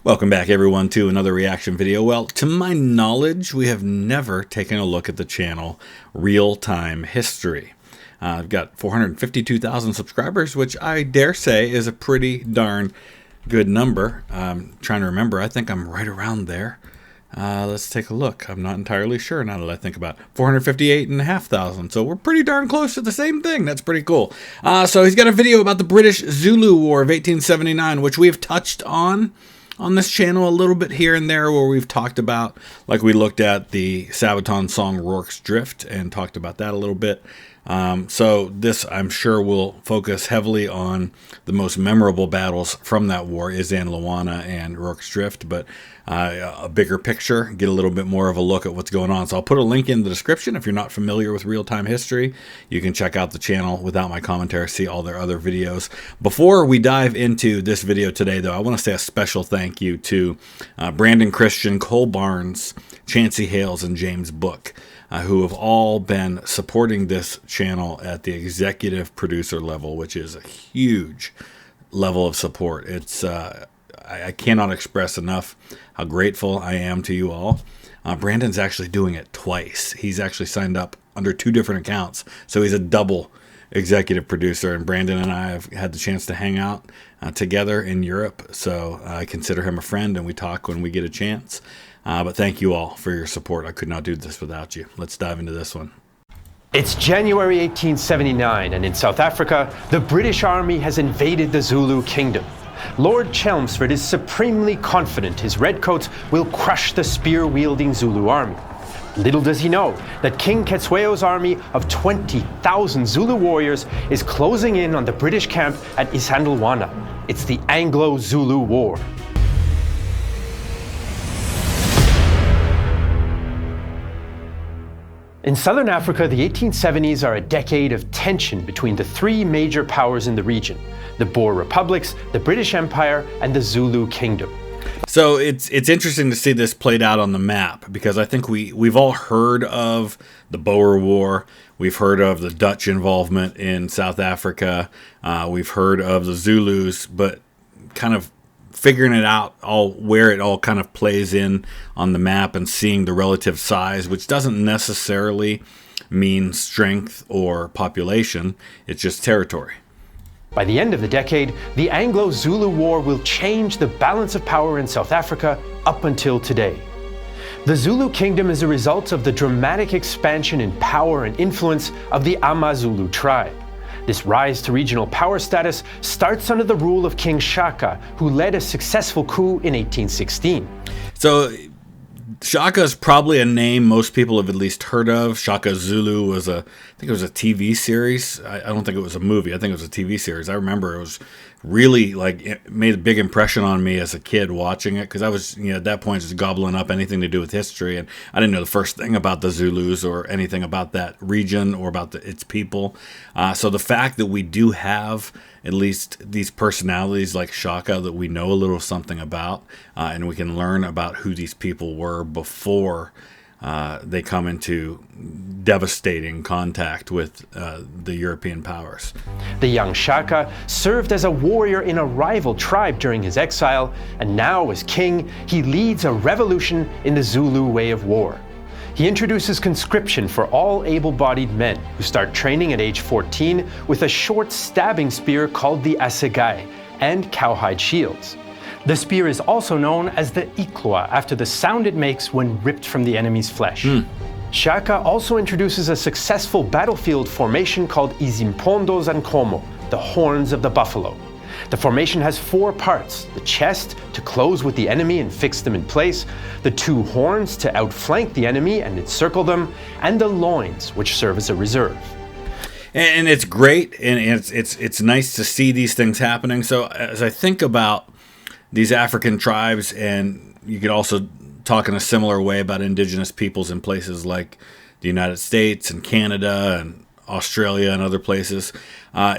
Welcome back, everyone, to another reaction video. Well, to my knowledge, we have never taken a look at the channel Real-Time History. I've got 452,000 subscribers, which I dare say is a pretty darn good number. Trying to remember, I think I'm right around there. Let's take a look. I'm not entirely sure now that I think about it. 458,500. So we're pretty darn close to the same thing. That's pretty cool. So he's got a video about the British-Zulu War of 1879, which we have touched on this channel a little bit here and there, where we've talked about, like we looked at the Sabaton song Rorke's Drift and talked about that a little bit. So this, I'm sure, will focus heavily on the most memorable battles from that war, Isandlwana and Rorke's Drift, but a bigger picture, get a little bit more of a look at what's going on. So I'll put a link in the description. If you're not familiar with real-time history, you can check out the channel without my commentary, see all their other videos. Before we dive into this video today, though, I want to say a special thank you to Brandon Christian, Cole Barnes, Chancey Hales, and James Book, who have all been supporting this channel at the executive producer level, which is a huge level of support. It's I cannot express enough how grateful I am to you all. Brandon's actually doing it twice. He's actually signed up under 2 different accounts, so he's a double executive producer, and Brandon and I have had the chance to hang out together in Europe, so I consider him a friend, and we talk when we get a chance. But thank you all for your support. I could not do this without you. Let's dive into this one. It's January 1879, and in South Africa, the British Army has invaded the Zulu Kingdom. Lord Chelmsford is supremely confident his redcoats will crush the spear-wielding Zulu army. Little does he know that King Cetshwayo's army of 20,000 Zulu warriors is closing in on the British camp at Isandlwana. It's the Anglo-Zulu War. In southern Africa, the 1870s are a decade of tension between the 3 major powers in the region: the Boer republics, the British Empire, and the Zulu Kingdom. So it's interesting to see this played out on the map, because I think we've all heard of the Boer War. We've heard of the Dutch involvement in South Africa. We've heard of the Zulus, but kind of figuring it out, where it all kind of plays in on the map and seeing the relative size, which doesn't necessarily mean strength or population. It's just territory. By the end of the decade, the Anglo-Zulu War will change the balance of power in South Africa up until today. The Zulu Kingdom is a result of the dramatic expansion in power and influence of the AmaZulu tribe. This rise to regional power status starts under the rule of King Shaka, who led a successful coup in 1816. So Shaka is probably a name most people have at least heard of. Shaka Zulu was I think it was a TV series. I don't think it was a movie. I think it was a TV series. I remember it was really, it made a big impression on me as a kid watching it, because I was, at that point just gobbling up anything to do with history, and I didn't know the first thing about the Zulus or anything about that region or about its people. So the fact that we do have at least these personalities like Shaka that we know a little something about, and we can learn about who these people were before they come into devastating contact with the European powers. The young Shaka served as a warrior in a rival tribe during his exile, and now as king, he leads a revolution in the Zulu way of war. He introduces conscription for all able-bodied men, who start training at age 14 with a short stabbing spear called the assegai and cowhide shields. The spear is also known as the ikloa, after the sound it makes when ripped from the enemy's flesh. Shaka also introduces a successful battlefield formation called izimpondo zankomo, the horns of the buffalo. The formation has 4 parts: the chest to close with the enemy and fix them in place, the 2 horns to outflank the enemy and encircle them, and the loins, which serve as a reserve. And it's great, and it's nice to see these things happening. So as I think about these African tribes, and you could also talk in a similar way about indigenous peoples in places like the United States and Canada and Australia and other places,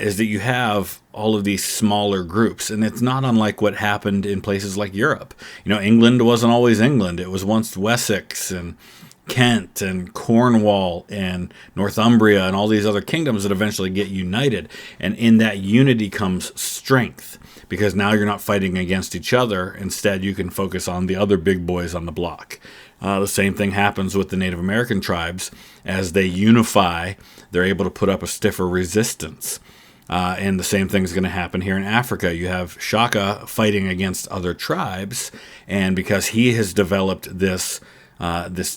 is that you have all of these smaller groups. And it's not unlike what happened in places like Europe. England wasn't always England. It was once Wessex and Kent and Cornwall and Northumbria and all these other kingdoms that eventually get united. And in that unity comes strength, because now you're not fighting against each other. Instead, you can focus on the other big boys on the block. The same thing happens with the Native American tribes. As they unify, they're able to put up a stiffer resistance. And the same thing is going to happen here in Africa. You have Shaka fighting against other tribes, and because he has developed this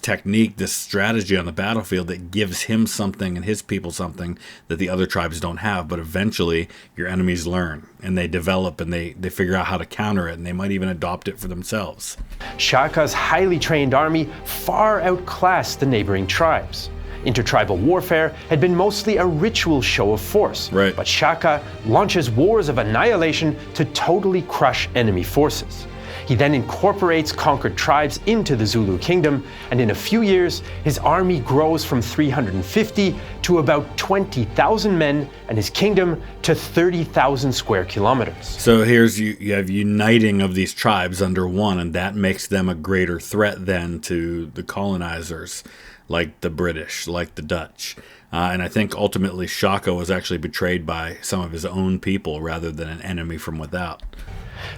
technique, this strategy on the battlefield that gives him something and his people something that the other tribes don't have. But eventually your enemies learn and they develop and they figure out how to counter it, and they might even adopt it for themselves. Shaka's highly trained army far outclassed the neighboring tribes. Intertribal warfare had been mostly a ritual show of force, right. But Shaka launches wars of annihilation to totally crush enemy forces. He then incorporates conquered tribes into the Zulu kingdom, and in a few years, his army grows from 350 to about 20,000 men, and his kingdom to 30,000 square kilometers. So you have uniting of these tribes under one, and that makes them a greater threat then to the colonizers, like the British, like the Dutch. And I think ultimately Shaka was actually betrayed by some of his own people rather than an enemy from without.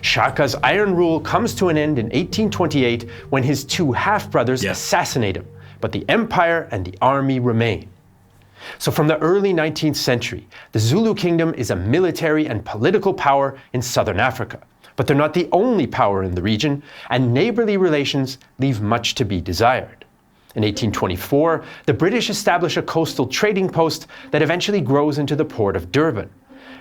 Shaka's iron rule comes to an end in 1828 when his two half-brothers assassinate him, but the empire and the army remain. So from the early 19th century, the Zulu kingdom is a military and political power in southern Africa. But they're not the only power in the region, and neighborly relations leave much to be desired. In 1824, the British establish a coastal trading post that eventually grows into the port of Durban.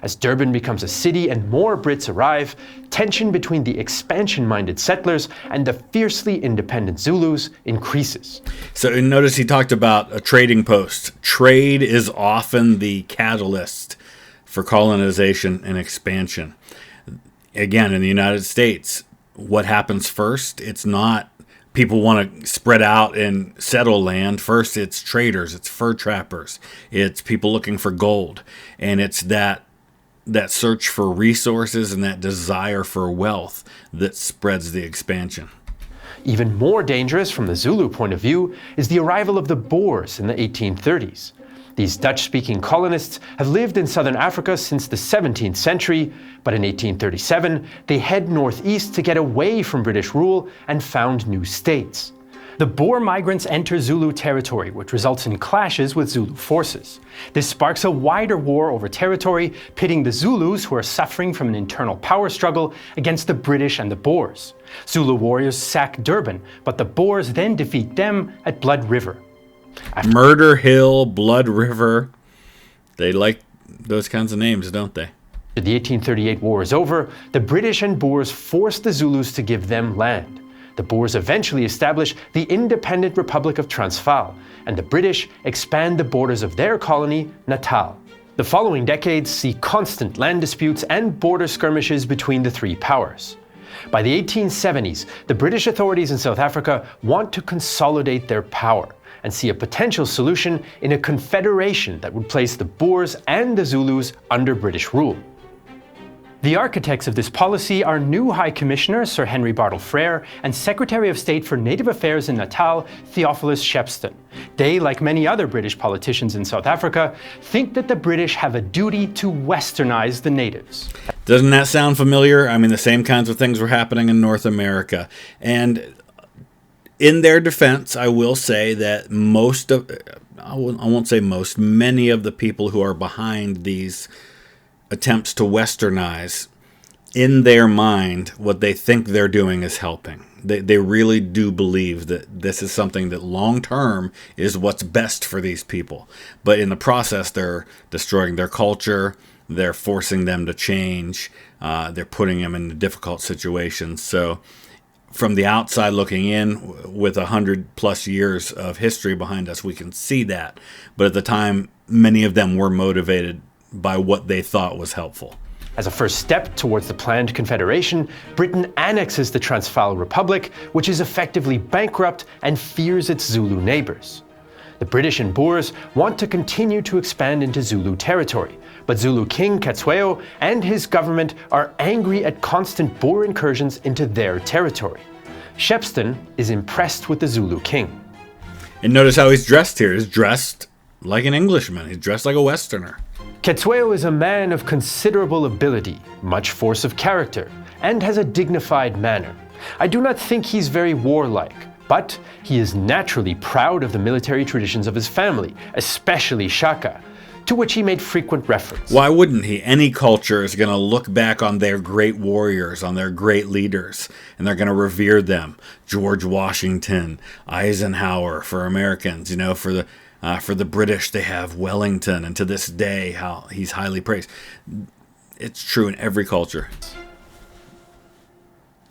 As Durban becomes a city and more Brits arrive, tension between the expansion-minded settlers and the fiercely independent Zulus increases. So notice he talked about a trading post. Trade is often the catalyst for colonization and expansion. Again, in the United States, what happens first? It's not people want to spread out and settle land. First, it's traders, it's fur trappers, it's people looking for gold, and it's that search for resources and that desire for wealth that spreads the expansion. Even more dangerous from the Zulu point of view is the arrival of the Boers in the 1830s. These Dutch-speaking colonists have lived in southern Africa since the 17th century, but in 1837 they head northeast to get away from British rule and found new states. The Boer migrants enter Zulu territory, which results in clashes with Zulu forces. This sparks a wider war over territory, pitting the Zulus, who are suffering from an internal power struggle, against the British and the Boers. Zulu warriors sack Durban, but the Boers then defeat them at Blood River. Murder Hill, Blood River. They like those kinds of names, don't they? After the 1838 war is over, the British and Boers force the Zulus to give them land. The Boers eventually establish the independent Republic of Transvaal, and the British expand the borders of their colony, Natal. The following decades see constant land disputes and border skirmishes between the three powers. By the 1870s, the British authorities in South Africa want to consolidate their power and see a potential solution in a confederation that would place the Boers and the Zulus under British rule. The architects of this policy are new High Commissioner Sir Henry Bartle Frere and Secretary of State for Native Affairs in Natal, Theophilus Shepstone. They, like many other British politicians in South Africa, think that the British have a duty to westernize the natives. Doesn't that sound familiar? I mean, the same kinds of things were happening in North America. And in their defense, I will say that many of the people who are behind these attempts to westernize, in their mind, what they think they're doing is helping. They really do believe that this is something that long term is what's best for these people. But in the process, they're destroying their culture, they're forcing them to change, they're putting them in difficult situations. So from the outside looking in, with 100+ years of history behind us, we can see that. But at the time, many of them were motivated by what they thought was helpful. As a first step towards the planned confederation, Britain annexes the Transvaal Republic, which is effectively bankrupt and fears its Zulu neighbors. The British and Boers want to continue to expand into Zulu territory, but Zulu King Cetshwayo and his government are angry at constant Boer incursions into their territory. Shepstone is impressed with the Zulu King. And notice how he's dressed here. He's dressed like an Englishman. He's dressed like a Westerner. Ketsueo is a man of considerable ability, much force of character, and has a dignified manner. I do not think he's very warlike, but he is naturally proud of the military traditions of his family, especially Shaka, to which he made frequent reference. Why wouldn't he? Any culture is going to look back on their great warriors, on their great leaders, and they're going to revere them. George Washington, Eisenhower for Americans, for the British, they have Wellington, and to this day, how he's highly praised. It's true in every culture.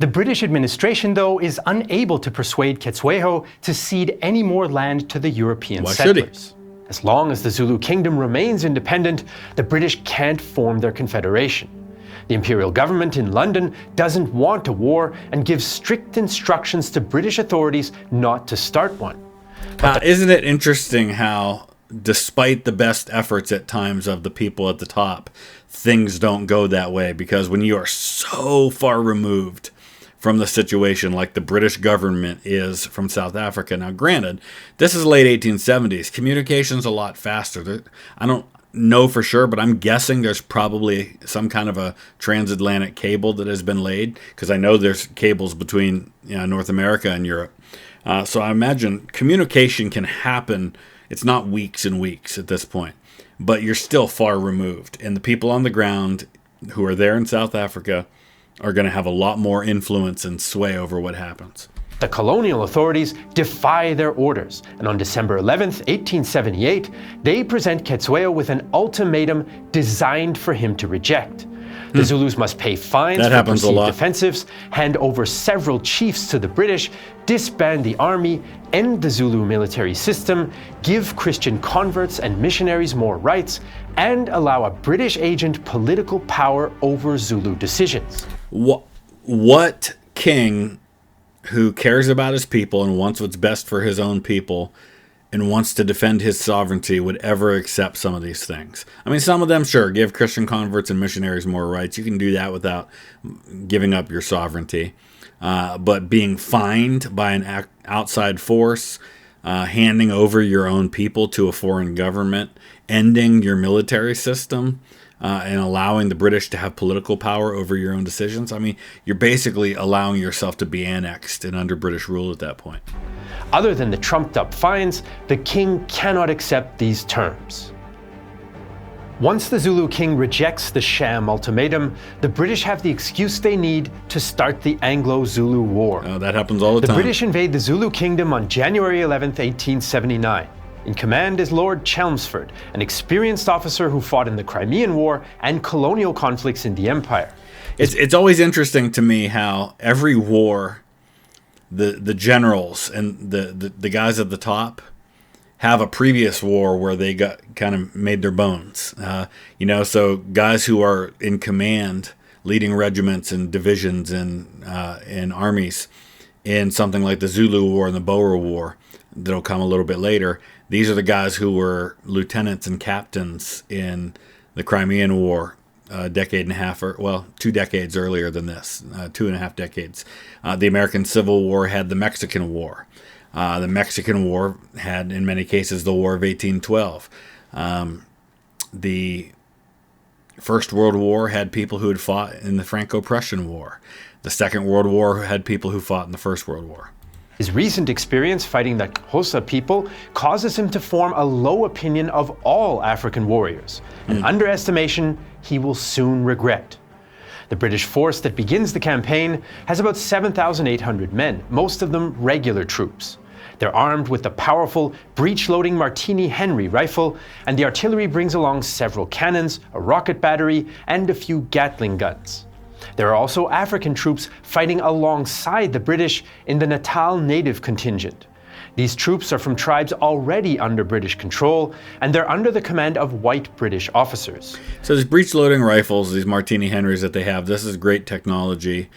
The British administration, though, is unable to persuade Ketsueo to cede any more land to the European settlers. As long as the Zulu kingdom remains independent, the British can't form their confederation. The imperial government in London doesn't want a war and gives strict instructions to British authorities not to start one. Isn't it interesting how, despite the best efforts at times of the people at the top, things don't go that way? Because when you are so far removed from the situation like the British government is from South Africa. Now, granted, this is late 1870s. Communication's a lot faster. I don't know for sure, but I'm guessing there's probably some kind of a transatlantic cable that has been laid, because I know there's cables between North America and Europe. So I imagine communication can happen. It's not weeks and weeks at this point, but you're still far removed. And the people on the ground who are there in South Africa are going to have a lot more influence and sway over what happens. The colonial authorities defy their orders, and on December 11th, 1878, they present Ketsueo with an ultimatum designed for him to reject. The Zulus must pay fines for perceived offensives, hand over several chiefs to the British, disband the army, end the Zulu military system, give Christian converts and missionaries more rights, and allow a British agent political power over Zulu decisions. What king who cares about his people and wants what's best for his own people and wants to defend his sovereignty would ever accept some of these things? I mean, some of them, sure, give Christian converts and missionaries more rights. You can do that without giving up your sovereignty. But being fined by an outside force, handing over your own people to a foreign government, ending your military system, and allowing the British to have political power over your own decisions. I mean, you're basically allowing yourself to be annexed and under British rule at that point. Other than the trumped-up fines, the king cannot accept these terms. Once the Zulu king rejects the sham ultimatum, the British have the excuse they need to start the Anglo-Zulu War. Oh, that happens all the time. The British invade the Zulu kingdom on January 11th, 1879. In command is Lord Chelmsford, an experienced officer who fought in the Crimean War and colonial conflicts in the empire. It's always interesting to me how every war, the generals and the guys at the top have a previous war where they got kind of made their bones. So guys who are in command, leading regiments and divisions and armies in something like the Zulu War and the Boer War, that'll come a little bit later. These are the guys who were lieutenants and captains in the Crimean War a decade and a half, 2 decades earlier than this, 2.5 decades. The American Civil War had the Mexican War. The Mexican War had, in many cases, the War of 1812. The First World War had people who had fought in the Franco-Prussian War. The Second World War had people who fought in the First World War. His recent experience fighting the Xhosa people causes him to form a low opinion of all African warriors, an underestimation he will soon regret. The British force that begins the campaign has about 7,800 men, most of them regular troops. They're armed with the powerful breech-loading Martini Henry rifle, and the artillery brings along several cannons, a rocket battery, and a few Gatling guns. There are also African troops fighting alongside the British in the Natal native contingent. These troops are from tribes already under British control, and they're under the command of white British officers. So these breech-loading rifles, these Martini Henrys that they have, this is great technology.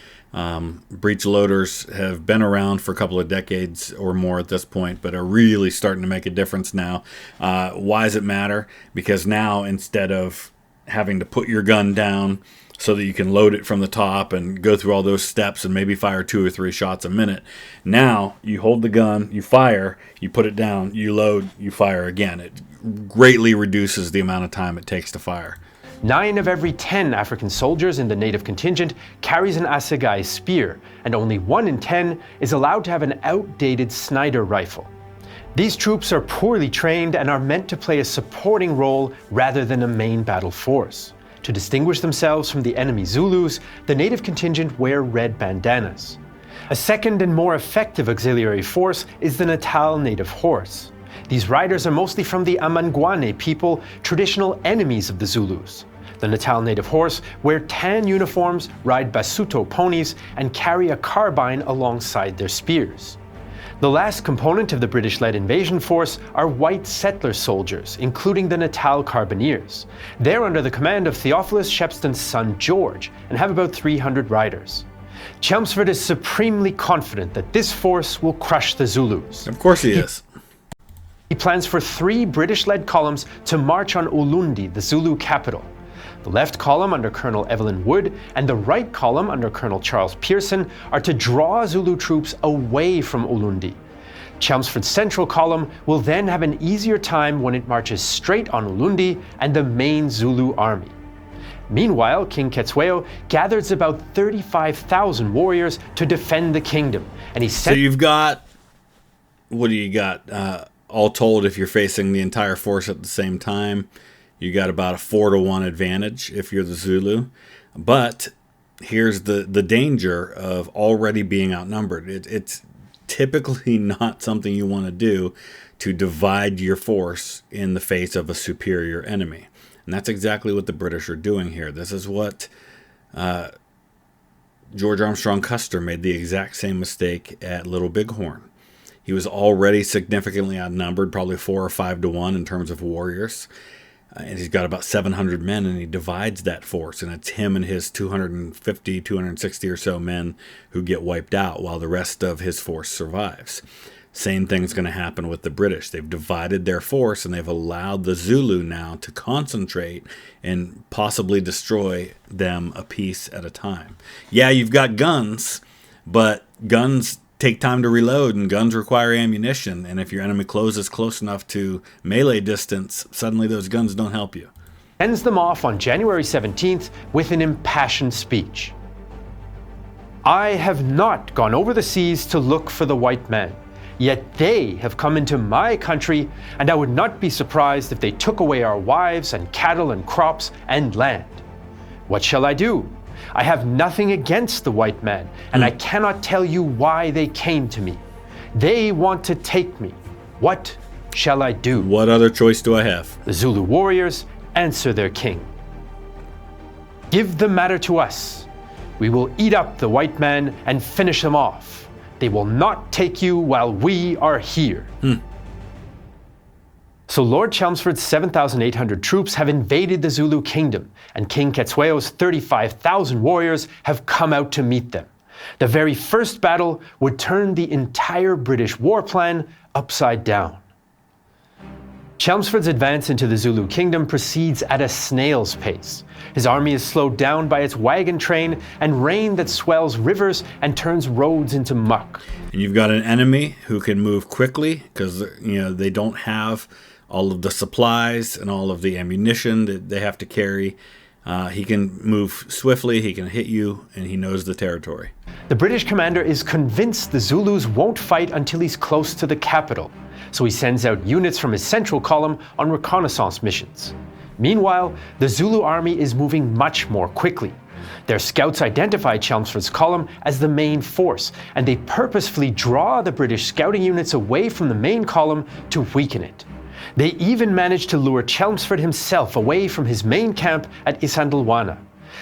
Breech loaders have been around for a couple of decades or more at this point, but are really starting to make a difference now. Why does it matter? Because now, instead of having to put your gun down so that you can load it from the top and go through all those steps and maybe fire 2 or 3 shots a minute. Now you hold the gun, you fire, you put it down, you load, you fire again. It greatly reduces the amount of time it takes to fire. 9 of every 10 African soldiers in the native contingent carries an assegai spear, and only 1 in 10 is allowed to have an outdated Snider rifle. These troops are poorly trained and are meant to play a supporting role rather than a main battle force. To distinguish themselves from the enemy Zulus, the native contingent wear red bandanas. A second and more effective auxiliary force is the Natal native horse. These riders are mostly from the Amangwane people, traditional enemies of the Zulus. The Natal native horse wear tan uniforms, ride basuto ponies, and carry a carbine alongside their spears. The last component of the British-led invasion force are white settler soldiers, including the Natal Carbineers. They're under the command of Theophilus Shepston's son George, and have about 300 riders. Chelmsford is supremely confident that this force will crush the Zulus. Of course he is. He plans for 3 British-led columns to march on Ulundi, the Zulu capital. The left column under Colonel Evelyn Wood and the right column under Colonel Charles Pearson are to draw Zulu troops away from Ulundi. Chelmsford's central column will then have an easier time when it marches straight on Ulundi and the main Zulu army. Meanwhile, King Cetshwayo gathers about 35,000 warriors to defend the kingdom, and he sent... So you've got, what do you got? All told, if you're facing the entire force at the same time, you got about a 4-to-1 advantage if you're the Zulu. But here's the danger of already being outnumbered. It's typically not something you want to do, to divide your force in the face of a superior enemy. And that's exactly what the British are doing here. This is what George Armstrong Custer made the exact same mistake at Little Bighorn. He was already significantly outnumbered, probably 4 or 5 to 1 in terms of warriors. And he's got about 700 men, and he divides that force. And it's him and his 250, 260 or so men who get wiped out while the rest of his force survives. Same thing's going to happen with the British. They've divided their force, and they've allowed the Zulu now to concentrate and possibly destroy them a piece at a time. Yeah, you've got guns, but guns take time to reload, and guns require ammunition. And if your enemy closes close enough to melee distance, suddenly those guns don't help you. Ends them off on January 17th with an impassioned speech. I have not gone over the seas to look for the white man. Yet they have come into my country, and I would not be surprised if they took away our wives and cattle and crops and land. What shall I do? I have nothing against the white man, and I cannot tell you why they came to me. They want to take me. What shall I do? What other choice do I have? The Zulu warriors answer their king. Give the matter to us. We will eat up the white man and finish them off. They will not take you while we are here. So Lord Chelmsford's 7,800 troops have invaded the Zulu kingdom, and King Cetshwayo's 35,000 warriors have come out to meet them. The very first battle would turn the entire British war plan upside down. Chelmsford's advance into the Zulu kingdom proceeds at a snail's pace. His army is slowed down by its wagon train and rain that swells rivers and turns roads into muck. And you've got an enemy who can move quickly because they don't have all of the supplies and all of the ammunition that they have to carry. He can move swiftly, he can hit you, and he knows the territory. The British commander is convinced the Zulus won't fight until he's close to the capital, so he sends out units from his central column on reconnaissance missions. Meanwhile, the Zulu army is moving much more quickly. Their scouts identify Chelmsford's column as the main force, and they purposefully draw the British scouting units away from the main column to weaken it. They even managed to lure Chelmsford himself away from his main camp at Isandlwana.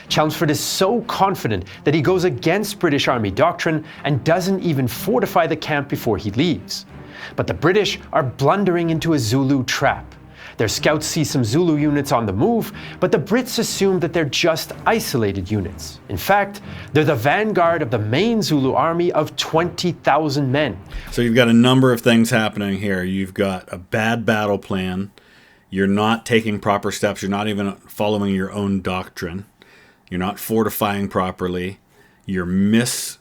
Chelmsford is so confident that he goes against British Army doctrine and doesn't even fortify the camp before he leaves. But the British are blundering into a Zulu trap. Their scouts see some Zulu units on the move, but the Brits assume that they're just isolated units. In fact, they're the vanguard of the main Zulu army of 20,000 men. So you've got a number of things happening here. You've got a bad battle plan. You're not taking proper steps. You're not even following your own doctrine. You're not fortifying properly. You're misreading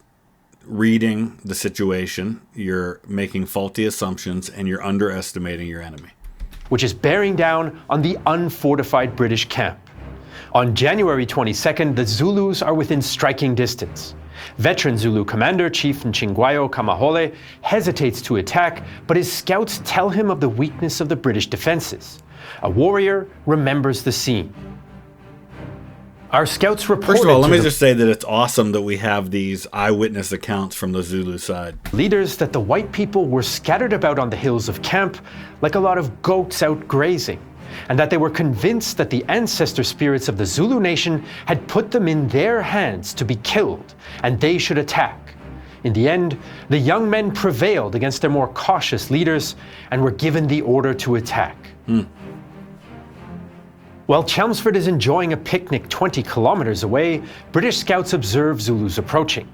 the situation. You're making faulty assumptions, and you're underestimating your enemy. Which is bearing down on the unfortified British camp. On January 22nd, the Zulus are within striking distance. Veteran Zulu commander Chief Nchingwayo Kamahole hesitates to attack, but his scouts tell him of the weakness of the British defenses. A warrior remembers the scene. Our scouts reported First of all, let me just say that it's awesome that we have these eyewitness accounts from the Zulu side. Leaders that the white people were scattered about on the hills of camp like a lot of goats out grazing, and that they were convinced that the ancestor spirits of the Zulu nation had put them in their hands to be killed, and they should attack. In the end, the young men prevailed against their more cautious leaders and were given the order to attack. While Chelmsford is enjoying a picnic 20 kilometers away, British scouts observe Zulus approaching.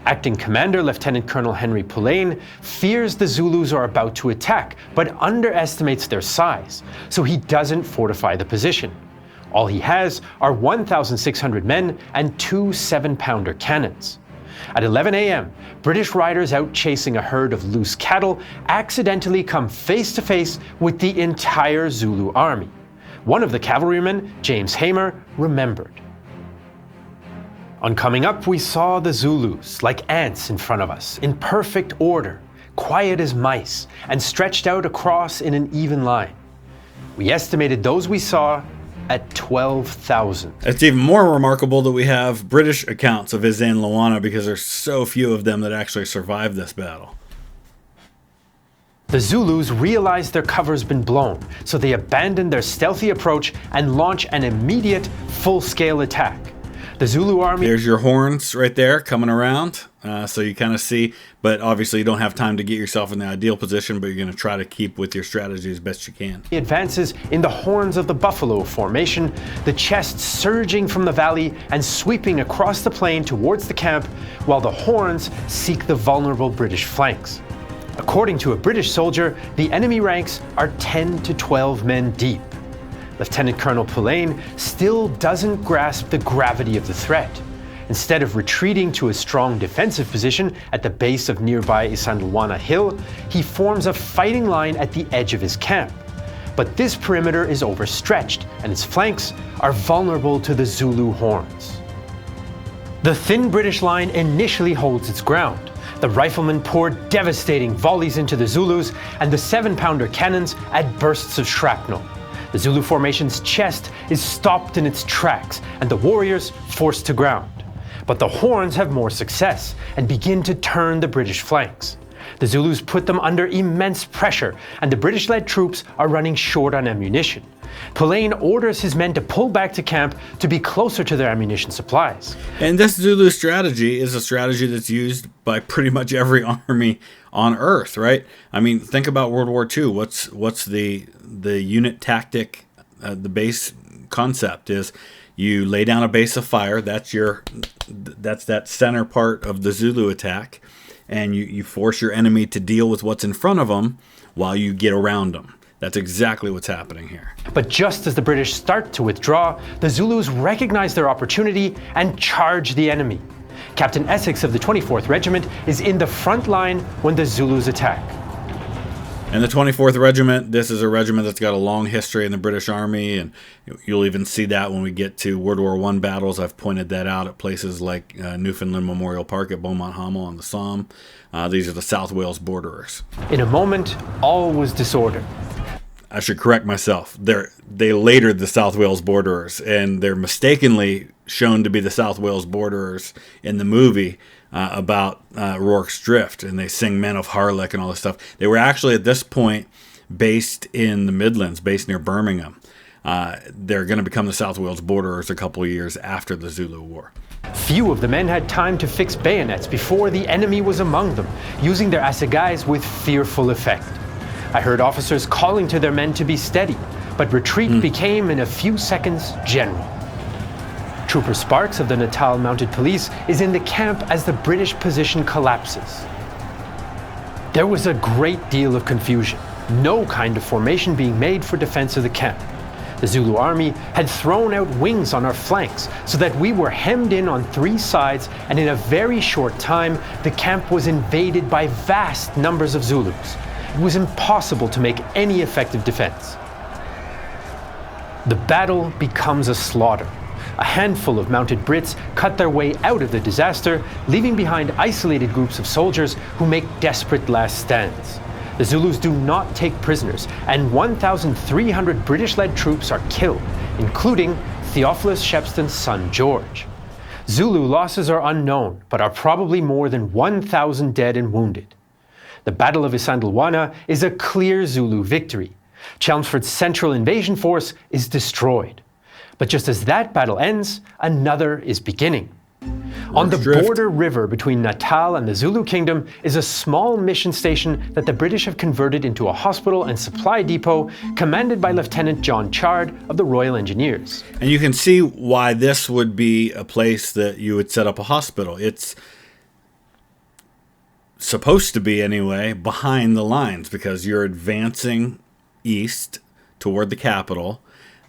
Acting Commander Lieutenant Colonel Henry Pullein fears the Zulus are about to attack, but underestimates their size, so he doesn't fortify the position. All he has are 1,600 men and 2 7-pounder cannons. At 11 a.m., British riders out chasing a herd of loose cattle accidentally come face to face with the entire Zulu army. One of the cavalrymen, James Hamer, remembered. On coming up, we saw the Zulus, like ants in front of us, in perfect order, quiet as mice, and stretched out across in an even line. We estimated those we saw at 12,000. It's even more remarkable that we have British accounts of Isandlwana because there's so few of them that actually survived this battle. The Zulus realize their cover's been blown, so they abandon their stealthy approach and launch an immediate, full-scale attack. The Zulu army... There's your horns right there coming around, so you kind of see, but obviously you don't have time to get yourself in the ideal position, but you're going to try to keep with your strategy as best you can. He advances in the horns of the buffalo formation, the chest surging from the valley and sweeping across the plain towards the camp, while the horns seek the vulnerable British flanks. According to a British soldier, the enemy ranks are 10 to 12 men deep. Lieutenant Colonel Pullein still doesn't grasp the gravity of the threat. Instead of retreating to a strong defensive position at the base of nearby Isandlwana Hill, he forms a fighting line at the edge of his camp. But this perimeter is overstretched, and its flanks are vulnerable to the Zulu horns. The thin British line initially holds its ground. The riflemen pour devastating volleys into the Zulus, and the 7-pounder cannons add bursts of shrapnel. The Zulu formation's chest is stopped in its tracks, and the warriors forced to ground. But the horns have more success, and begin to turn the British flanks. The Zulus put them under immense pressure, and the British-led troops are running short on ammunition. Pullein orders his men to pull back to camp to be closer to their ammunition supplies. And this Zulu strategy is a strategy that's used by pretty much every army on Earth, right? I mean, think about World War II. What's the unit tactic? The base concept is you lay down a base of fire. That's that center part of the Zulu attack, and you force your enemy to deal with what's in front of them while you get around them. That's exactly what's happening here. But just as the British start to withdraw, the Zulus recognize their opportunity and charge the enemy. Captain Essex of the 24th Regiment is in the front line when the Zulus attack. And the 24th Regiment, this is a regiment that's got a long history in the British Army, and you'll even see that when we get to World War I battles. I've pointed that out at places like Newfoundland Memorial Park at Beaumont Hamel on the Somme. These are the South Wales borderers. In a moment, all was disorder. I should correct myself. They later the South Wales borderers, and they're mistakenly shown to be the South Wales borderers in the movie about Rorke's Drift, and they sing Men of Harlech and all this stuff. They were actually at this point based in the Midlands, based near Birmingham. They're going to become the South Wales borderers a couple of years after the Zulu War. Few of the men had time to fix bayonets before the enemy was among them, using their assegais with fearful effect. I heard officers calling to their men to be steady, but retreat became in a few seconds general. Trooper Sparks of the Natal Mounted Police is in the camp as the British position collapses. There was a great deal of confusion. no kind of formation being made for defense of the camp. The Zulu army had thrown out wings on our flanks so that we were hemmed in on 3 sides, and in a very short time, the camp was invaded by vast numbers of Zulus. It was impossible to make any effective defense. The battle becomes a slaughter. A handful of mounted Brits cut their way out of the disaster, leaving behind isolated groups of soldiers who make desperate last stands. The Zulus do not take prisoners, and 1,300 British-led troops are killed, including Theophilus Shepston's son George. Zulu losses are unknown, but are probably more than 1,000 dead and wounded. The Battle of Isandlwana is a clear Zulu victory. Chelmsford's central invasion force is destroyed. But just as that battle ends, another is beginning. On the border river between Natal and the Zulu Kingdom is a small mission station that the British have converted into a hospital and supply depot commanded by Lieutenant John Chard of the Royal Engineers. And you can see why this would be a place that you would set up a hospital. It's supposed to be, anyway, behind the lines because you're advancing east toward the capital.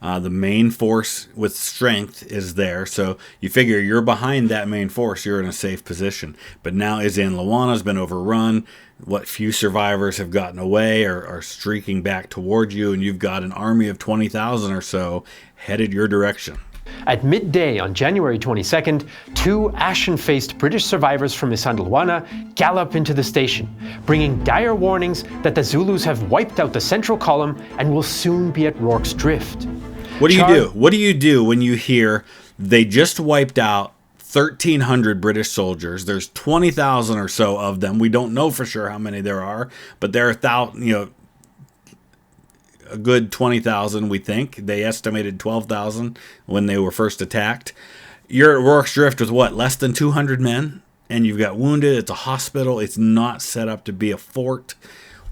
The main force with strength is there, so you figure you're behind that main force, you're in a safe position. But now Isandlwana's been overrun. What few survivors have gotten away or are streaking back toward you, and you've got an army of 20,000 or so headed your direction. At midday on January 22nd, 2 ashen-faced British survivors from Isandlwana gallop into the station, bringing dire warnings that the Zulus have wiped out the central column and will soon be at Rorke's Drift. What do you do? What do you do when you hear they just wiped out 1,300 British soldiers? There's 20,000 or so of them. We don't know for sure how many there are, but there are a good 20,000, we think. They estimated 12,000 when they were first attacked. You're at Rorke's Drift with what, less than 200 men? And you've got wounded. It's a hospital. It's not set up to be a fort.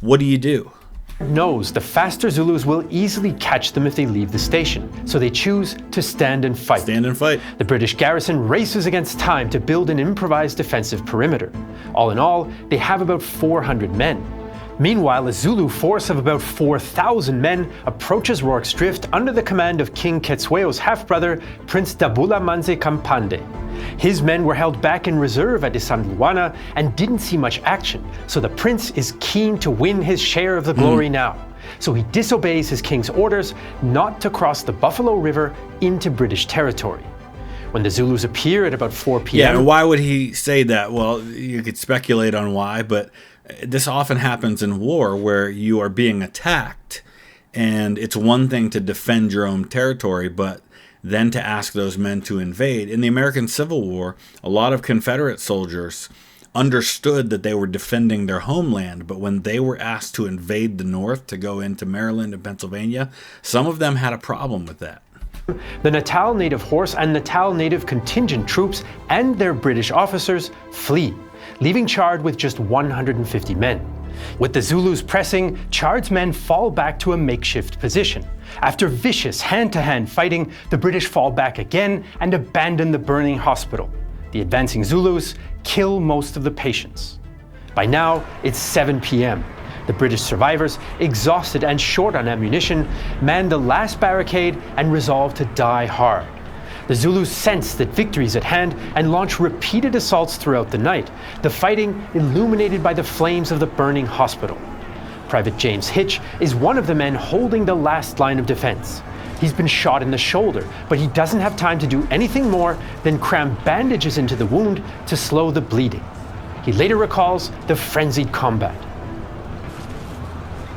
What do you do? Knows the faster Zulus will easily catch them if they leave the station, so they choose to stand and fight. Stand and fight. The British garrison races against time to build an improvised defensive perimeter. All in all, they have about 400 men. Meanwhile, a Zulu force of about 4,000 men approaches Rorke's Drift under the command of King Cetshwayo's half-brother, Prince Dabula Manze Kampande. His men were held back in reserve at Isandlwana and didn't see much action, so the prince is keen to win his share of the glory now. So he disobeys his king's orders not to cross the Buffalo River into British territory. When the Zulus appear at about 4 p.m. Yeah, and why would he say that? Well, you could speculate on why, but this often happens in war where you are being attacked, and it's one thing to defend your own territory, but then to ask those men to invade. In the American Civil War, a lot of Confederate soldiers understood that they were defending their homeland, but when they were asked to invade the North, to go into Maryland and Pennsylvania, some of them had a problem with that. The Natal Native Horse and Natal Native contingent troops and their British officers flee, leaving Chard with just 150 men. With the Zulus pressing, Chard's men fall back to a makeshift position. After vicious hand-to-hand fighting, the British fall back again and abandon the burning hospital. The advancing Zulus kill most of the patients. By now, it's 7 p.m. The British survivors, exhausted and short on ammunition, man the last barricade and resolve to die hard. The Zulus sense that victory is at hand and launch repeated assaults throughout the night, the fighting illuminated by the flames of the burning hospital. Private James Hitch is one of the men holding the last line of defense. He's been shot in the shoulder, but he doesn't have time to do anything more than cram bandages into the wound to slow the bleeding. He later recalls the frenzied combat.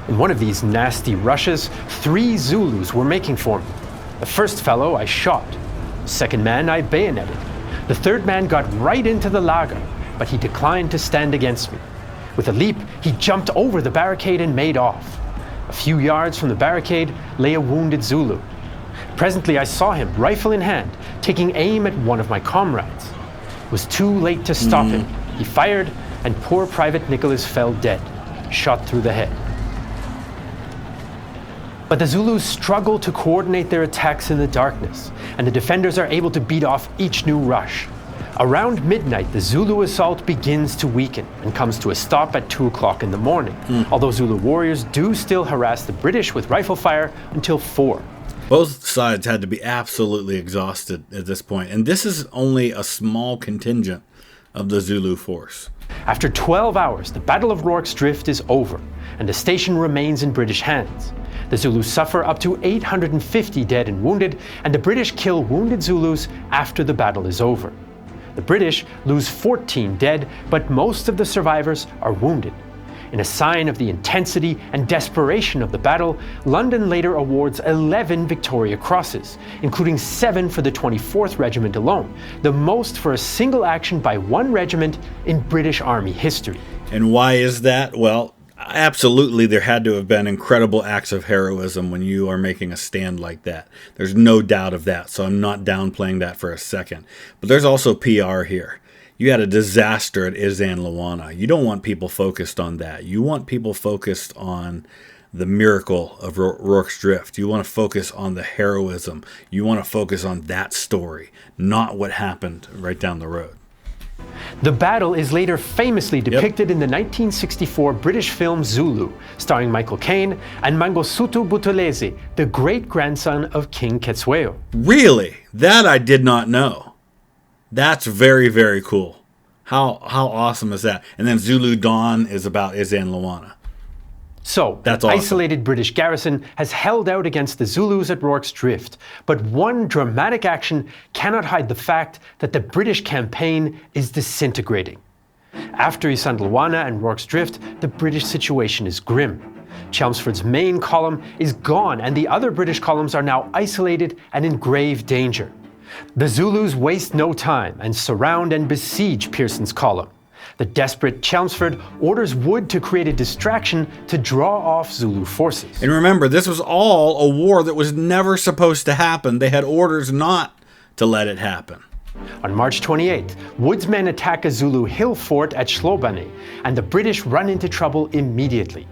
In one of these nasty rushes, 3 Zulus were making for me. The first fellow I shot. The second man I bayoneted. The third man got right into the laga, but he declined to stand against me. With a leap, he jumped over the barricade and made off. A few yards from the barricade lay a wounded Zulu. Presently I saw him, rifle in hand, taking aim at one of my comrades. It was too late to stop him. He fired, and poor Private Nicholas fell dead, shot through the head. But the Zulus struggle to coordinate their attacks in the darkness, and the defenders are able to beat off each new rush. Around midnight, the Zulu assault begins to weaken and comes to a stop at 2 o'clock in the morning, although Zulu warriors do still harass the British with rifle fire until 4. Both sides had to be absolutely exhausted at this point, and this is only a small contingent of the Zulu force. After 12 hours, the Battle of Rorke's Drift is over, and the station remains in British hands. The Zulus suffer up to 850 dead and wounded, and the British kill wounded Zulus after the battle is over. The British lose 14 dead, but most of the survivors are wounded. In a sign of the intensity and desperation of the battle, London later awards 11 Victoria Crosses, including 7 for the 24th Regiment alone, the most for a single action by one regiment in British Army history. And why is that? Well, absolutely, there had to have been incredible acts of heroism when you are making a stand like that. There's no doubt of that, so I'm not downplaying that for a second. But there's also PR here. You had a disaster at Isandlwana. You don't want people focused on that. You want people focused on the miracle of Rorke's Drift. You want to focus on the heroism. You want to focus on that story, not what happened right down the road. The battle is later famously depicted in the 1964 British film Zulu, starring Michael Caine and Mangosuthu Buthelezi, the great-grandson of King Cetshwayo. Really? That I did not know. That's very, very cool. How awesome is that? And then Zulu Dawn is about Isandlwana. So, That's the awesome. isolated British garrison has held out against the Zulus at Rorke's Drift, but one dramatic action cannot hide the fact that the British campaign is disintegrating. After Isandlwana and Rorke's Drift, the British situation is grim. Chelmsford's main column is gone, and the other British columns are now isolated and in grave danger. The Zulus waste no time and surround and besiege Pearson's column. The desperate Chelmsford orders Wood to create a distraction to draw off Zulu forces. And remember, this was all a war that was never supposed to happen. They had orders not to let it happen. On March 28th, Wood's men attack a Zulu hill fort at Shlobane, and the British run into trouble immediately.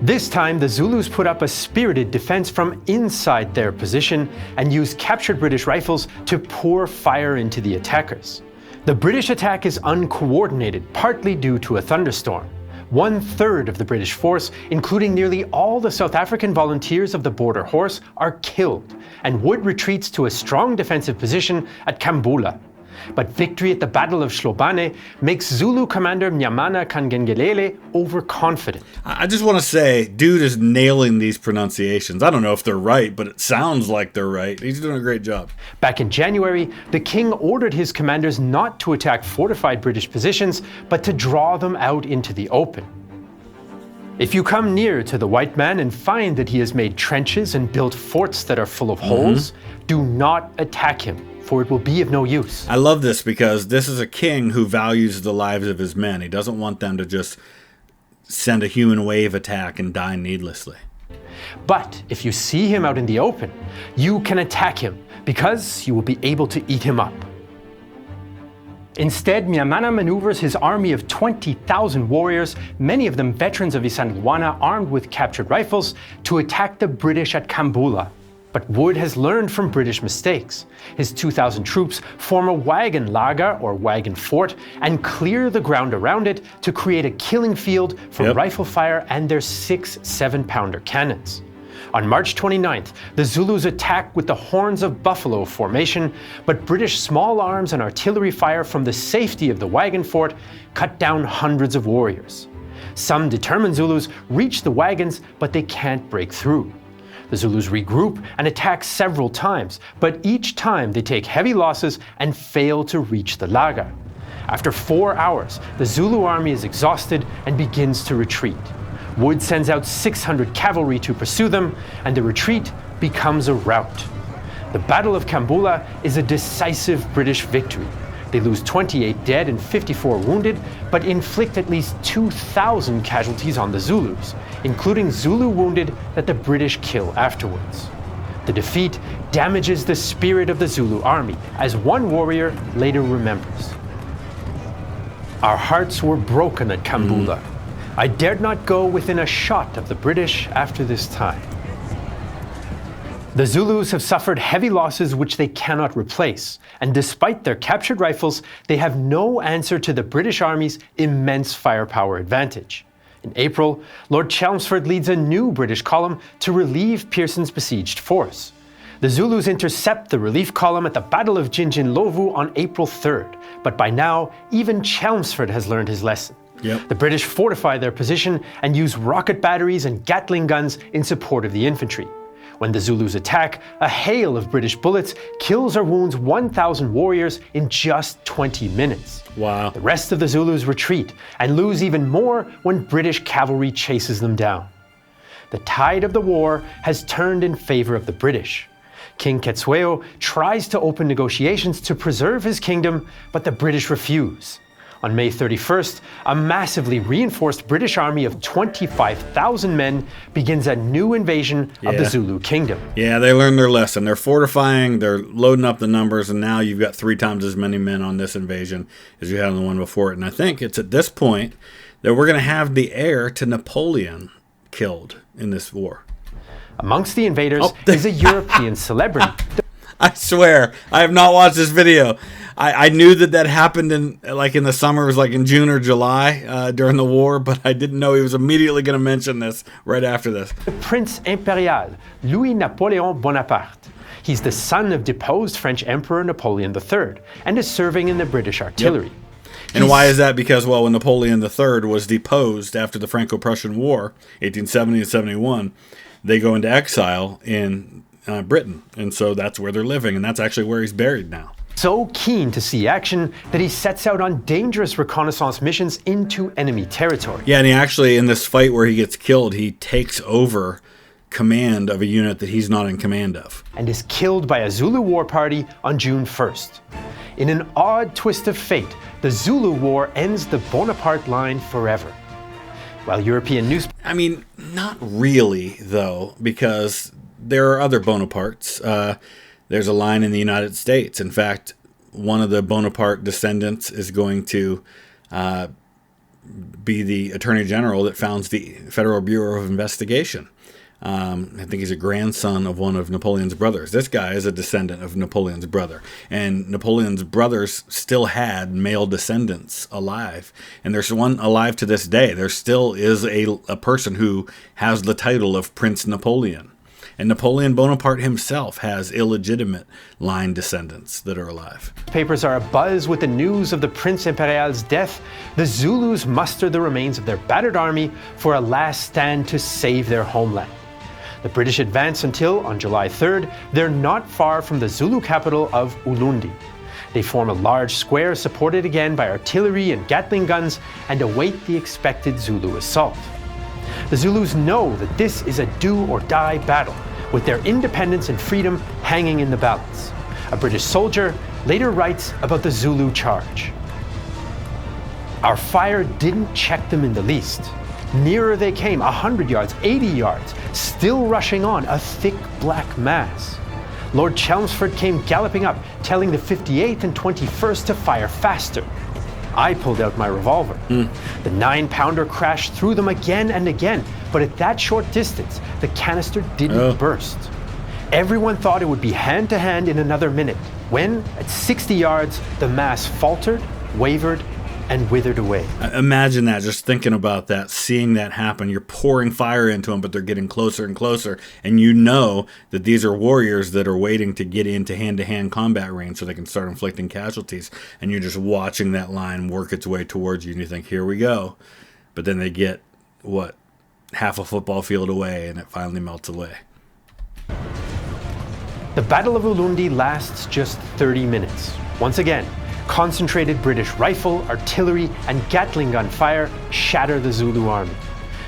This time, the Zulus put up a spirited defense from inside their position and used captured British rifles to pour fire into the attackers. The British attack is uncoordinated, partly due to a thunderstorm. 1/3 of the British force, including nearly all the South African volunteers of the Border Horse, are killed, and Wood retreats to a strong defensive position at Kambula. But victory at the Battle of Shlobane makes Zulu commander Mnyamana Kangengelele overconfident. I just want to say, dude is nailing these pronunciations. I don't know if they're right, but it sounds like they're right. He's doing a great job. Back in January, the king ordered his commanders not to attack fortified British positions, but to draw them out into the open. If you come near to the white man and find that he has made trenches and built forts that are full of holes, do not attack him, for it will be of no use. I love this because this is a king who values the lives of his men. He doesn't want them to just send a human wave attack and die needlessly. But if you see him out in the open, you can attack him, because you will be able to eat him up. Instead, Mnyamana maneuvers his army of 20,000 warriors, many of them veterans of Isandlwana armed with captured rifles, to attack the British at Kambula. But Wood has learned from British mistakes. His 2,000 troops form a wagon laga, or wagon fort, and clear the ground around it to create a killing field for rifle fire and their 6 7-pounder cannons. On March 29th, the Zulus attack with the Horns of Buffalo formation, but British small arms and artillery fire from the safety of the wagon fort cut down hundreds of warriors. Some determined Zulus reach the wagons, but they can't break through. The Zulus regroup and attack several times, but each time they take heavy losses and fail to reach the laga. After 4 hours, the Zulu army is exhausted and begins to retreat. Wood sends out 600 cavalry to pursue them, and the retreat becomes a rout. The Battle of Kambula is a decisive British victory. They lose 28 dead and 54 wounded, but inflict at least 2,000 casualties on the Zulus, including Zulu wounded that the British kill afterwards. The defeat damages the spirit of the Zulu army, as one warrior later remembers. Our hearts were broken at Kambula. I dared not go within a shot of the British after this time. The Zulus have suffered heavy losses which they cannot replace, and despite their captured rifles, they have no answer to the British Army's immense firepower advantage. In April, Lord Chelmsford leads a new British column to relieve Pearson's besieged force. The Zulus intercept the relief column at the Battle of Jinjinlovu on April 3rd, but by now, even Chelmsford has learned his lesson. Yep. The British fortify their position and use rocket batteries and Gatling guns in support of the infantry. When the Zulus attack, a hail of British bullets kills or wounds 1,000 warriors in just 20 minutes. Wow. The rest of the Zulus retreat and lose even more when British cavalry chases them down. The tide of the war has turned in favor of the British. King Cetshwayo tries to open negotiations to preserve his kingdom, but the British refuse. On May 31st, a massively reinforced British army of 25,000 men begins a new invasion of the Zulu kingdom. Yeah, they learned their lesson. They're fortifying, they're loading up the numbers, and now you've got 3 times as many men on this invasion as you had on the one before it. And I think it's at this point that we're going to have the heir to Napoleon killed in this war. Amongst the invaders is a European celebrity. I swear, I have not watched this video. I knew that happened in the summer. It was like in June or July during the war, but I didn't know he was immediately going to mention this right after this. Prince Imperial Louis-Napoleon Bonaparte. He's the son of deposed French Emperor Napoleon III and is serving in the British artillery. Yep. And why is that? Because, well, when Napoleon III was deposed after the Franco-Prussian War, 1870 and 71, they go into exile in Britain. And so that's where they're living, and that's actually where he's buried now. So keen to see action that he sets out on dangerous reconnaissance missions into enemy territory. Yeah, and he actually, in this fight where he gets killed, he takes over command of a unit that he's not in command of. And is killed by a Zulu War party on June 1st. In an odd twist of fate, the Zulu War ends the Bonaparte line forever. While European news... I mean, not really, though, because there are other Bonapartes. There's a line in the United States. In fact, one of the Bonaparte descendants is going to be the Attorney General that founds the Federal Bureau of Investigation. I think he's a grandson of one of Napoleon's brothers. This guy is a descendant of Napoleon's brother. And Napoleon's brothers still had male descendants alive. And there's one alive to this day. There still is a person who has the title of Prince Napoleon. And Napoleon Bonaparte himself has illegitimate line descendants that are alive. Papers are abuzz with the news of the Prince Imperial's death. The Zulus muster the remains of their battered army for a last stand to save their homeland. The British advance until, on July 3rd, they're not far from the Zulu capital of Ulundi. They form a large square supported again by artillery and Gatling guns and await the expected Zulu assault. The Zulus know that this is a do-or-die battle, with their independence and freedom hanging in the balance. A British soldier later writes about the Zulu charge. Our fire didn't check them in the least. Nearer they came, 100 yards, 80 yards, still rushing on, a thick black mass. Lord Chelmsford came galloping up, telling the 58th and 21st to fire faster. I pulled out my revolver. The 9-pounder crashed through them again and again, but at that short distance, the canister didn't burst. Everyone thought it would be hand-to-hand in another minute, when, at 60 yards, the mass faltered, wavered, and withered away. Imagine that, just thinking about that, seeing that happen. You're pouring fire into them, but they're getting closer and closer, and you know that these are warriors that are waiting to get into hand-to-hand combat range so they can start inflicting casualties, and you're just watching that line work its way towards you, and you think, here we go. But then they get, half a football field away, and it finally melts away. The Battle of Ulundi lasts just 30 minutes. Once again, concentrated British rifle, artillery, and Gatling gun fire shatter the Zulu army.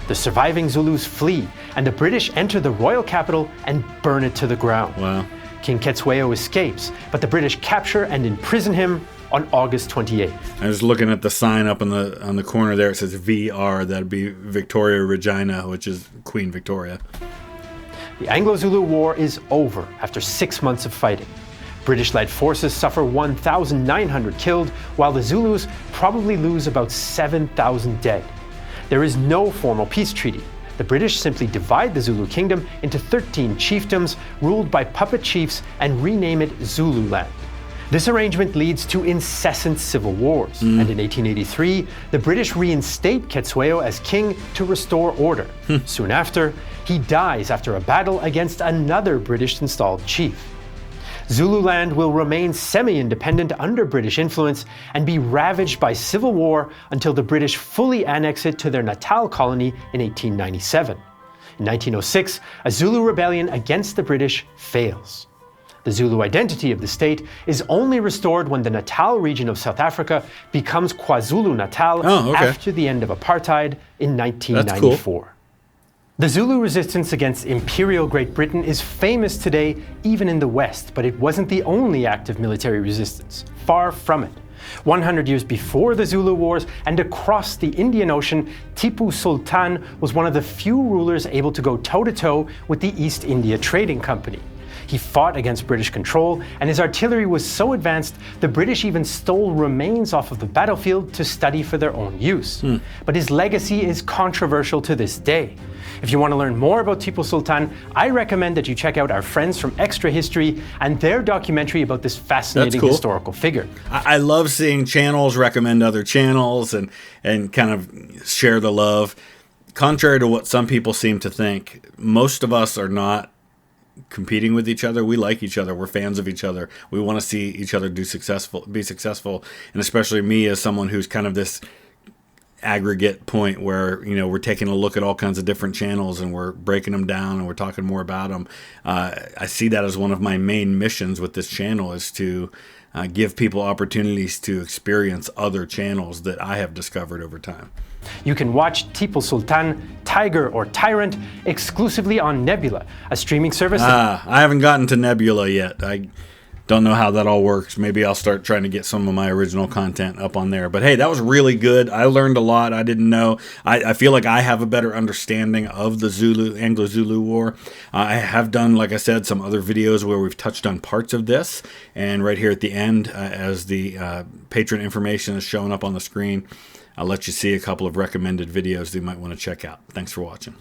The surviving Zulus flee, and the British enter the royal capital and burn it to the ground. Wow. King Cetshwayo escapes, but the British capture and imprison him on August 28th. I was looking at the sign up on the corner there. It says VR. That'd be Victoria Regina, which is Queen Victoria. The Anglo-Zulu War is over after 6 months of fighting. British-led forces suffer 1,900 killed, while the Zulus probably lose about 7,000 dead. There is no formal peace treaty, The British simply divide the Zulu kingdom into 13 chiefdoms ruled by puppet chiefs and rename it Zululand. This arrangement leads to incessant civil wars, and in 1883, the British reinstate Cetshwayo as king to restore order. Soon after, he dies after a battle against another British-installed chief. Zululand will remain semi-independent under British influence and be ravaged by civil war until the British fully annex it to their Natal colony in 1897. In 1906, a Zulu rebellion against the British fails. The Zulu identity of the state is only restored when the Natal region of South Africa becomes KwaZulu-Natal after the end of apartheid in 1994. The Zulu resistance against Imperial Great Britain is famous today even in the West, but it wasn't the only active military resistance. Far from it. 100 years before the Zulu Wars and across the Indian Ocean, Tipu Sultan was one of the few rulers able to go toe-to-toe with the East India Trading Company. He fought against British control, and his artillery was so advanced, the British even stole remains off of the battlefield to study for their own use. But his legacy is controversial to this day. If you want to learn more about Tipu Sultan, I recommend that you check out our friends from Extra History and their documentary about this fascinating historical figure. I love seeing channels recommend other channels and kind of share the love. Contrary to what some people seem to think, most of us are not competing with each other. We like each other. We're fans of each other. We want to see each other be successful. And especially me as someone who's kind of this aggregate point where, you know, we're taking a look at all kinds of different channels and we're breaking them down and we're talking more about them. I see that as one of my main missions with this channel is to give people opportunities to experience other channels that I have discovered over time. You can watch Tipu Sultan, Tiger or Tyrant exclusively on Nebula, a streaming service. I haven't gotten to Nebula yet. I don't know how that all works. Maybe I'll start trying to get some of my original content up on there. But hey, that was really good. I learned a lot I didn't know. I feel like I have a better understanding of the Anglo-Zulu War. I have done, like I said, some other videos where we've touched on parts of this. And right here at the end, as the patron information is showing up on the screen, I'll let you see a couple of recommended videos that you might want to check out. Thanks for watching.